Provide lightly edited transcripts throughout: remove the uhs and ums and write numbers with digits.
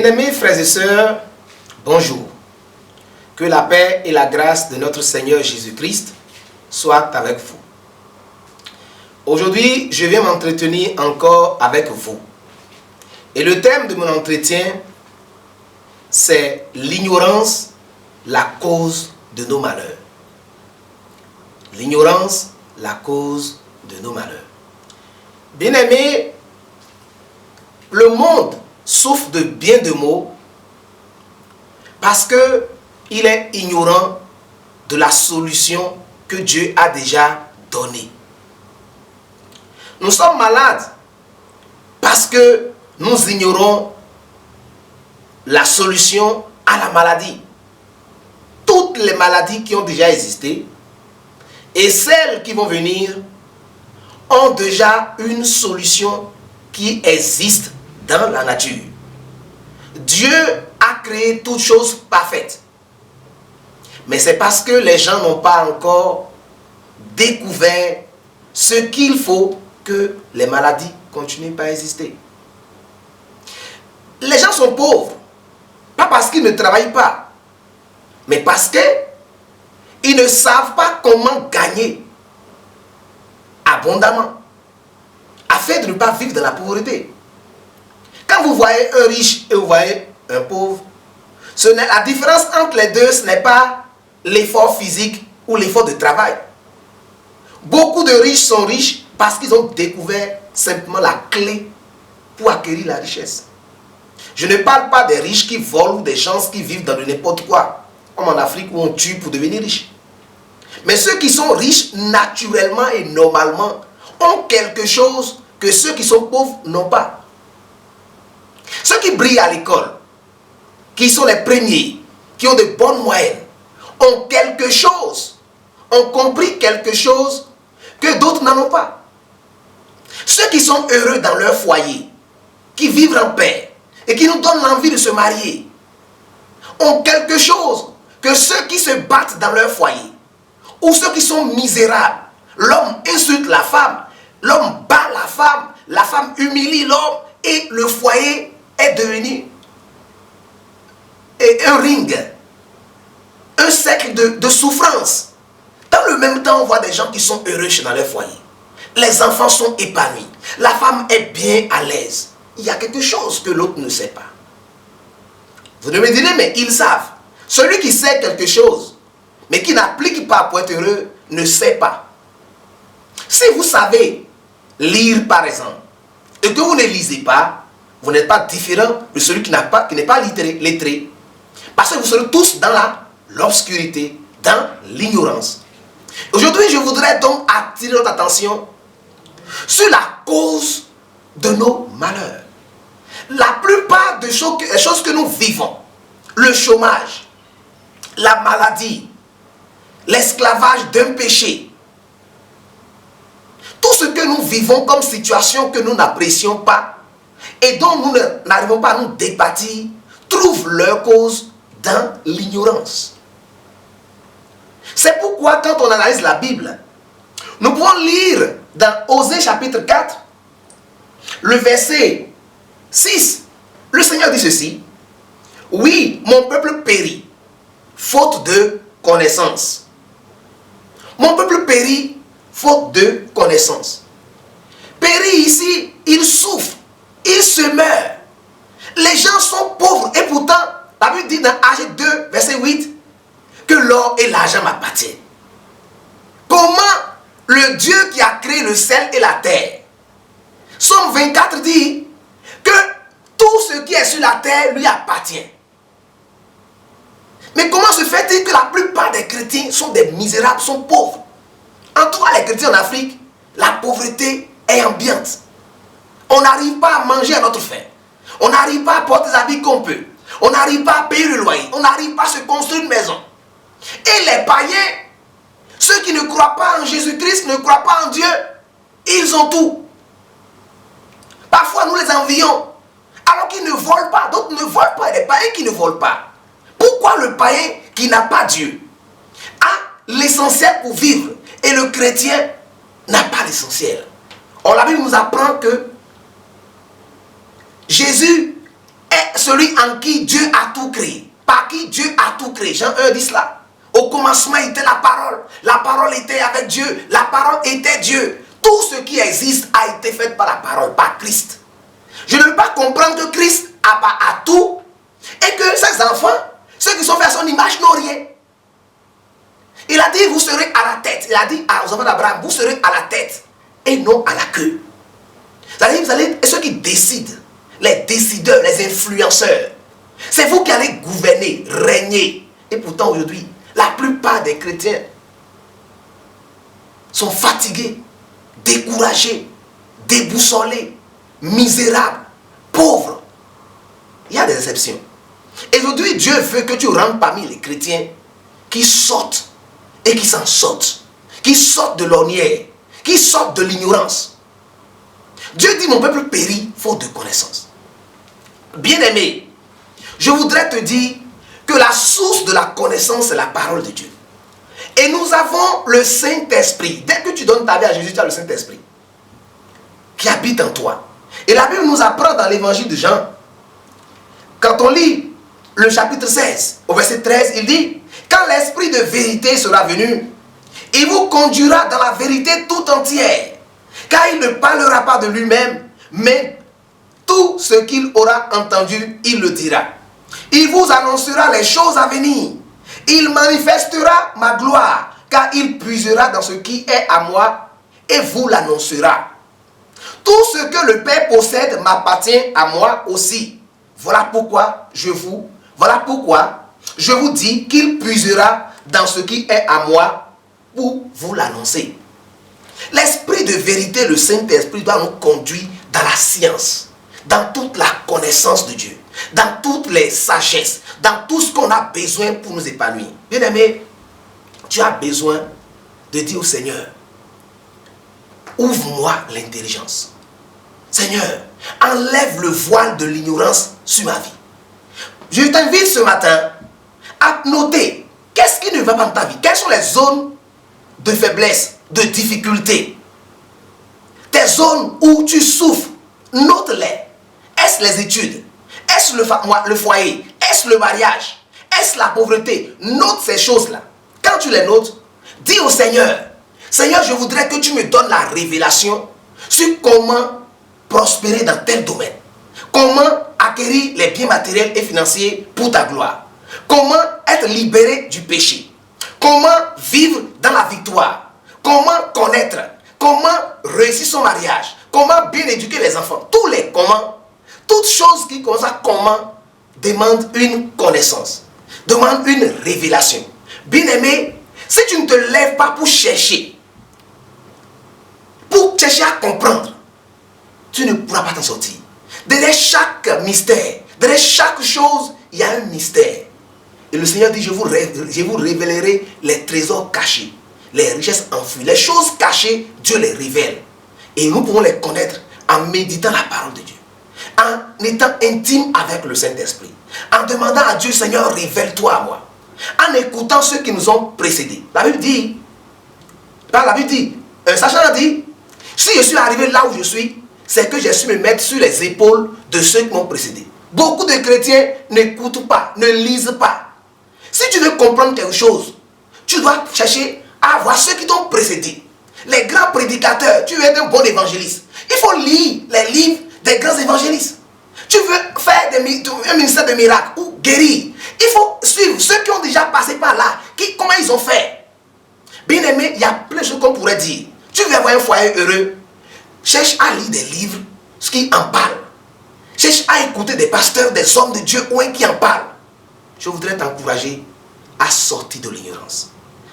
Bien-aimés frères et sœurs, bonjour. Que la paix et la grâce de notre Seigneur Jésus-Christ soient avec vous. Aujourd'hui, je viens m'entretenir encore avec vous. Et le thème de mon entretien, c'est l'ignorance, la cause de nos malheurs. L'ignorance, la cause de nos malheurs. Bien-aimés, le monde souffre de bien de maux parce qu'il est ignorant de la solution que Dieu a déjà donnée. Nous sommes malades parce que nous ignorons la solution à la maladie. Toutes les maladies qui ont déjà existé et celles qui vont venir ont déjà une solution qui existe dans la nature. Dieu a créé toutes choses parfaites. Mais c'est parce que les gens n'ont pas encore découvert ce qu'il faut que les maladies continuent à exister. Les gens sont pauvres, pas parce qu'ils ne travaillent pas, mais parce qu'ils ne savent pas comment gagner abondamment, afin de ne pas vivre dans la pauvreté. Quand vous voyez un riche et vous voyez un pauvre, la différence entre les deux, ce n'est pas l'effort physique ou l'effort de travail. Beaucoup de riches sont riches parce qu'ils ont découvert simplement la clé pour acquérir la richesse. Je ne parle pas des riches qui volent ou des gens qui vivent dans n'importe quoi, comme en Afrique où on tue pour devenir riche. Mais ceux qui sont riches naturellement et normalement ont quelque chose que ceux qui sont pauvres n'ont pas. Ceux qui brillent à l'école, qui sont les premiers, qui ont de bonnes moyennes, ont quelque chose, ont compris quelque chose que d'autres n'en ont pas. Ceux qui sont heureux dans leur foyer, qui vivent en paix et qui nous donnent l'envie de se marier, ont quelque chose que ceux qui se battent dans leur foyer, ou ceux qui sont misérables, l'homme insulte la femme, l'homme bat la femme humilie l'homme et le foyer est devenu un ring, un cercle de souffrance. Dans le même temps, on voit des gens qui sont heureux dans leur foyer. Les enfants sont épanouis. La femme est bien à l'aise. Il y a quelque chose que l'autre ne sait pas. Vous me direz, mais ils savent. Celui qui sait quelque chose, mais qui n'applique pas pour être heureux, ne sait pas. Si vous savez lire, par exemple, et que vous ne lisez pas, vous n'êtes pas différent de celui qui n'est pas lettré. Parce que vous serez tous dans l'obscurité, dans l'ignorance. Aujourd'hui, je voudrais donc attirer notre attention sur la cause de nos malheurs. La plupart des choses que nous vivons, le chômage, la maladie, l'esclavage d'un péché, tout ce que nous vivons comme situation que nous n'apprécions pas et dont nous n'arrivons pas à nous départir, trouvent leur cause dans l'ignorance. C'est pourquoi quand on analyse la Bible, nous pouvons lire dans Osée chapitre 4, le verset 6. Le Seigneur dit ceci: oui, mon peuple périt, faute de connaissance. Mon peuple périt, faute de connaissance. Périt ici, il souffre, il se meurt. Les gens sont pauvres et pourtant, la Bible dit dans Agé 2, verset 8, que l'or et l'argent m'appartiennent. Comment le Dieu qui a créé le ciel et la terre, Somme 24 dit que tout ce qui est sur la terre lui appartient. Mais comment se fait-il que la plupart des chrétiens sont des misérables, sont pauvres? En tout cas, les chrétiens en Afrique, la pauvreté est ambiante. On n'arrive pas à manger à notre faim. On n'arrive pas à porter les habits qu'on peut. On n'arrive pas à payer le loyer. On n'arrive pas à se construire une maison. Et les païens, ceux qui ne croient pas en Jésus-Christ, ne croient pas en Dieu, ils ont tout. Parfois, nous les envions. Alors qu'ils ne volent pas. D'autres ne volent pas. Les païens qui ne volent pas. Pourquoi le païen qui n'a pas Dieu a l'essentiel pour vivre et le chrétien n'a pas l'essentiel? Or, la Bible nous apprend que Jésus est est celui en qui Dieu a tout créé. Par qui Dieu a tout créé. Jean 1 dit cela. Au commencement était la parole. La parole était avec Dieu. La parole était Dieu. Tout ce qui existe a été fait par la parole, par Christ. Je ne veux pas comprendre que Christ a tout et que ses enfants, ceux qui sont faits à son image, n'ont rien. Il a dit, vous serez à la tête. Il a dit aux enfants d'Abraham, vous serez à la tête et non à la queue. Vous allez, et ceux qui décident, les décideurs, les influenceurs, c'est vous qui allez gouverner, régner. Et pourtant aujourd'hui, la plupart des chrétiens sont fatigués, découragés, déboussolés, misérables, pauvres. Il y a des exceptions. Et aujourd'hui, Dieu veut que tu rentres parmi les chrétiens qui sortent et qui s'en sortent, qui sortent de l'ornière, qui sortent de l'ignorance. Dieu dit, mon peuple périt faute de connaissance. Bien-aimé, je voudrais te dire que la source de la connaissance, c'est la parole de Dieu. Et nous avons le Saint-Esprit. Dès que tu donnes ta vie à Jésus, tu as le Saint-Esprit qui habite en toi. Et la Bible nous apprend dans l'évangile de Jean, quand on lit le chapitre 16, au verset 13, il dit, quand l'Esprit de vérité sera venu, il vous conduira dans la vérité tout entière, car il ne parlera pas de lui-même, mais tout ce qu'il aura entendu, il le dira. Il vous annoncera les choses à venir. Il manifestera ma gloire, car il puisera dans ce qui est à moi et vous l'annoncera. Tout ce que le Père possède m'appartient à moi aussi. Voilà pourquoi je vous dis qu'il puisera dans ce qui est à moi pour vous l'annoncer. L'Esprit de vérité, le Saint-Esprit, doit nous conduire dans la science, dans toute la connaissance de Dieu, dans toutes les sagesses, dans tout ce qu'on a besoin pour nous épanouir. Bien-aimé, tu as besoin de dire au Seigneur, ouvre-moi l'intelligence. Seigneur, enlève le voile de l'ignorance sur ma vie. Je t'invite ce matin à noter qu'est-ce qui ne va pas dans ta vie. Quelles sont les zones de faiblesse, de difficulté. Tes zones où tu souffres, note-les. Est-ce les études? Est-ce le foyer? Est-ce le mariage? Est-ce la pauvreté? Note ces choses-là. Quand tu les notes, dis au Seigneur, Seigneur, je voudrais que tu me donnes la révélation sur comment prospérer dans tel domaine. Comment acquérir les biens matériels et financiers pour ta gloire. Comment être libéré du péché. Comment vivre dans la victoire. Comment connaître. Comment réussir son mariage. Comment bien éduquer les enfants. Tous les comment. Toutes choses qui commencent à comment demandent une connaissance. Demandent une révélation. Bien-aimé, si tu ne te lèves pas pour chercher à comprendre, tu ne pourras pas t'en sortir. Derrière chaque mystère, derrière chaque chose, il y a un mystère. Et le Seigneur dit, je vous révélerai les trésors cachés, les richesses enfouies, les choses cachées, Dieu les révèle. Et nous pouvons les connaître en méditant la parole de Dieu, en étant intime avec le Saint-Esprit, en demandant à Dieu, Seigneur, révèle-toi à moi, en écoutant ceux qui nous ont précédés. La Bible dit, Sachant dit, si je suis arrivé là où je suis, c'est que j'ai su me mettre sur les épaules de ceux qui m'ont précédé. Beaucoup de chrétiens n'écoutent pas, ne lisent pas. Si tu veux comprendre quelque chose, tu dois chercher à voir ceux qui t'ont précédé. Les grands prédicateurs, tu veux être un bon évangéliste. Il faut lire les livres des grands évangélistes. Tu veux faire un ministère de miracles ou guérir. Il faut suivre ceux qui ont déjà passé par là. Comment ils ont fait. Bien aimé, il y a plein de choses qu'on pourrait dire. Tu veux avoir un foyer heureux, cherche à lire des livres qui en parlent. Cherche à écouter des pasteurs, des hommes de Dieu qui en parlent. Je voudrais t'encourager à sortir de l'ignorance,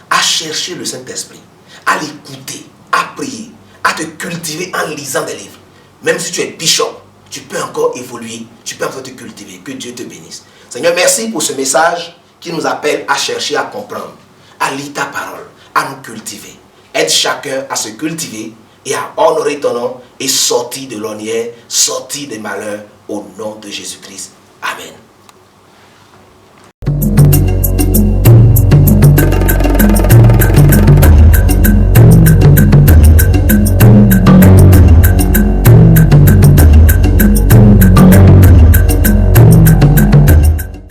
à chercher le Saint-Esprit, à l'écouter, à prier, à te cultiver en lisant des livres. Même si tu es bishop, tu peux encore évoluer, tu peux encore te cultiver. Que Dieu te bénisse. Seigneur, merci pour ce message qui nous appelle à chercher à comprendre, à lire ta parole, à nous cultiver. Aide chacun à se cultiver et à honorer ton nom et sortir de l'ornière, sortir des malheurs au nom de Jésus-Christ. Amen.